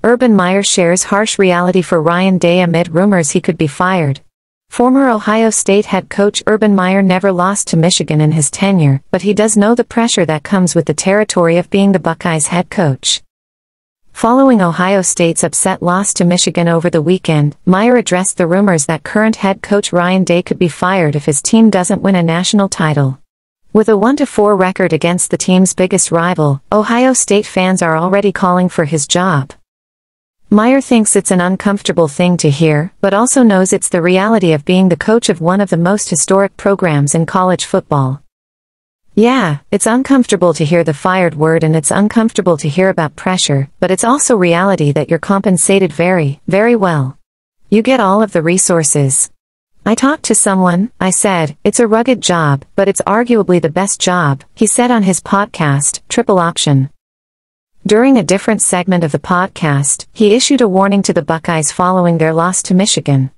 Urban Meyer shares harsh reality for Ryan Day amid rumors he could be fired. Former Ohio State head coach Urban Meyer never lost to Michigan in his tenure, but he does know the pressure that comes with the territory of being the Buckeyes' head coach. Following Ohio State's upset loss to Michigan over the weekend, Meyer addressed the rumors that current head coach Ryan Day could be fired if his team doesn't win a national title. With a 1-4 record against the team's biggest rival, Ohio State fans are already calling for his job. Meyer thinks it's an uncomfortable thing to hear, but also knows it's the reality of being the coach of one of the most historic programs in college football. Yeah, it's uncomfortable to hear the fired word and it's uncomfortable to hear about pressure, but it's also reality that you're compensated very, very well. You get all of the resources. I talked to someone, I said, it's a rugged job, but it's arguably the best job, he said on his podcast, Triple Option. During a different segment of the podcast, he issued a warning to the Buckeyes following their loss to Michigan.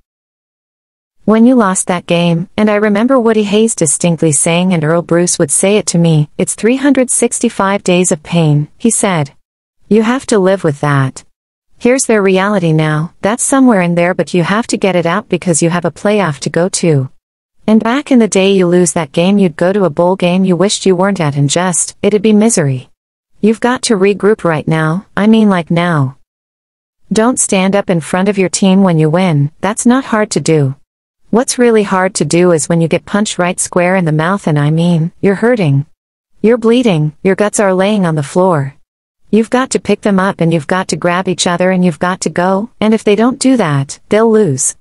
When you lost that game, and I remember Woody Hayes distinctly saying and Earl Bruce would say it to me, it's 365 days of pain, he said. You have to live with that. Here's their reality now, that's somewhere in there but you have to get it out because you have a playoff to go to. And back in the day you lose that game you'd go to a bowl game you wished you weren't at and it'd be misery. You've got to regroup right now, I mean like now. Don't stand up in front of your team when you win, that's not hard to do. What's really hard to do is when you get punched right square in the mouth and I mean, you're hurting. You're bleeding, your guts are laying on the floor. You've got to pick them up and you've got to grab each other and you've got to go, and if they don't do that, they'll lose.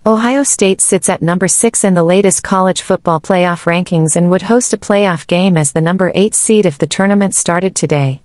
Ohio State sits at number 6 in the latest college football playoff rankings and would host a playoff game as the number 8 seed if the tournament started today.